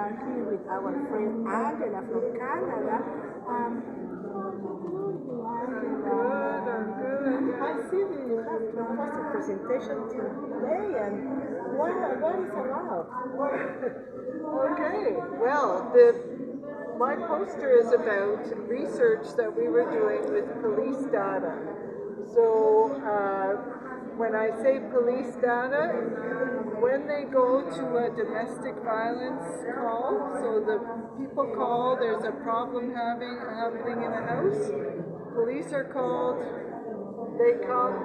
are here with our friend Angela from Canada. Good, I'm good. I see that you have fantastic presentation today, and what is about? Okay, well, my poster is about research that we were doing with police data. So when I say police data, when they go to a domestic violence call, so the people call, there's a problem happening in a house, police are called, they come,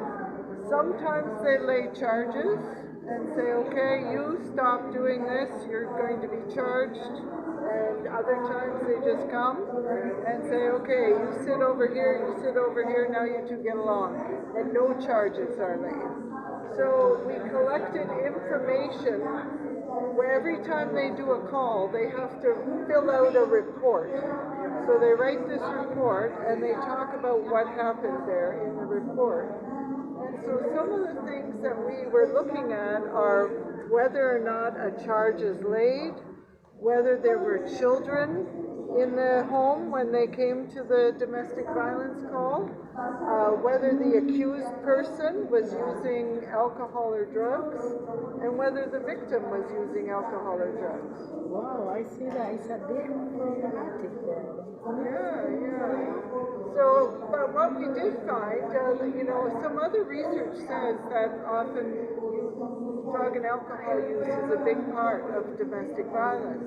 sometimes they lay charges and say, okay, you stop doing this, you're going to be charged. And other times they just come and say, okay, you sit over here, now you two get along. And no charges are laid. So we collected information where every time they do a call, they have to fill out a report. So they write this report and they talk about what happened there in the report. And so some of the things that we were looking at are whether or not a charge is laid, whether there were children in the home when they came to the domestic violence call, whether the accused person was using alcohol or drugs, and whether the victim was using alcohol or drugs. Wow, I see that it's a big problematic there. Yeah. So, but what we did find, some other research says that often drug and alcohol use is a big part of domestic violence.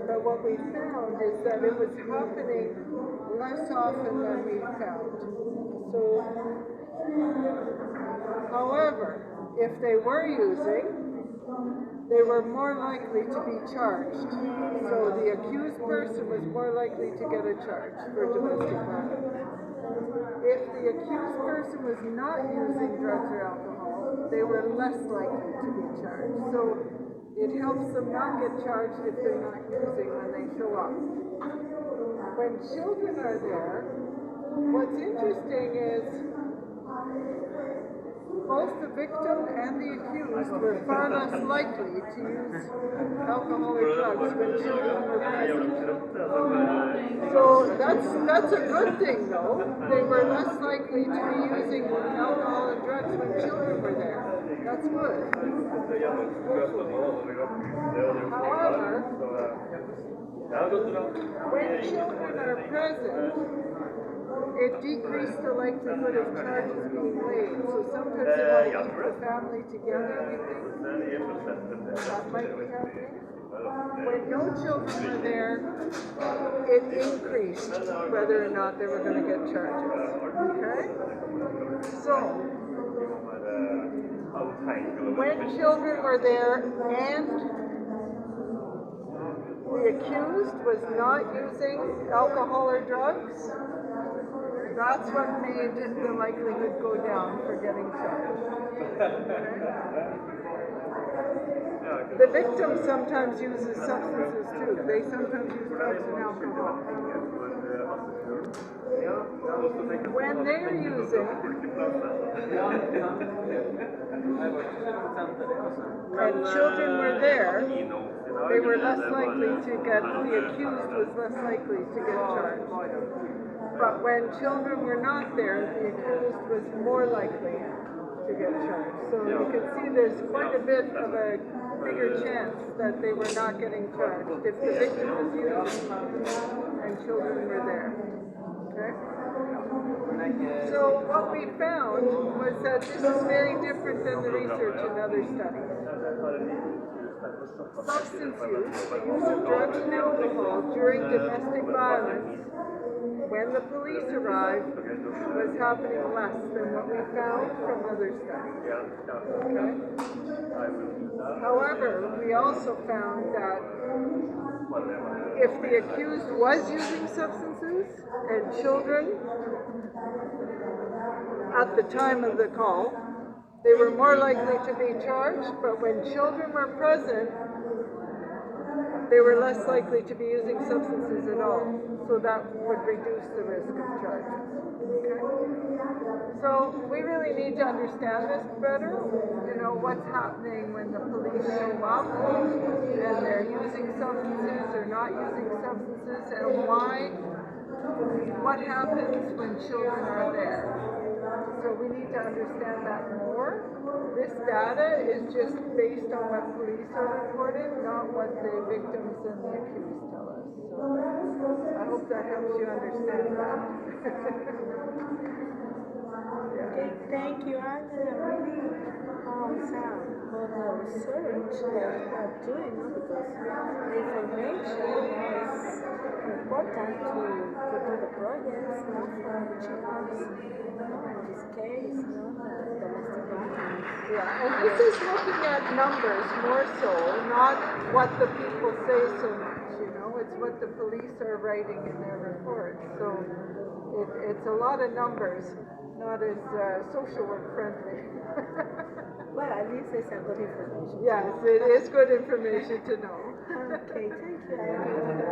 But what we found is that it was happening less often than we found. So, however, if they were using, they were more likely to be charged. So the accused person was more likely to get a charge for domestic violence. If the accused person was not using drugs or alcohol, they were less likely to be charged. So it helps them not get charged if they're not using when they show up. When children are there, what's interesting is both the victim and the accused were far less likely to use alcohol or drugs when children were present. So that's a good thing, though. They were less likely to be using alcohol and drugs when children were there. That's good. However, when children are present, it decreased the likelihood of charges being laid. So sometimes they want to keep the family together, we think. That might be happening. When no children were there, it increased whether or not they were going to get charges. Okay? So, when children were there and the accused was not using alcohol or drugs, that's what made the likelihood go down for getting charged. Okay? The victim sometimes uses substances too. They sometimes use drugs and alcohol. When they're using, and children were there, they were less likely to get, the accused was less likely to get charged. But when children were not there, the accused was more likely to get charged. So you can see there's quite a bit of a bigger chance that they were not getting charged if the victim was using and children were there. Okay? So what we found was that this is very different than the research in other studies. Substance use, the use of drugs and alcohol during domestic violence, when the police arrived, was happening less than what we found from other studies. Okay? However, we also found that if the accused was using substances and children at the time of the call, they were more likely to be charged, but when children were present, they were less likely to be using substances at all. So that would reduce the risk of charges. Okay? So we really need to understand this better. You know, what's happening when the police show up and they're using substances or not using substances, and what happens when children are there. So we need to understand that more. This data is just based on what police are reporting, not what the victims and the accused tell us. So I hope that helps you understand that. Okay, thank you, and really sad for the research that you are doing, because the information is important to do the projects, for the children, in this case, domestic violence. Yeah, and this is looking at numbers more so, not what the people say so much, you know, it's what the police are writing in their reports. So it's a lot of numbers, not as social work friendly. Well, at least it's a good information. Yes, it is good information to know. Okay, thank you.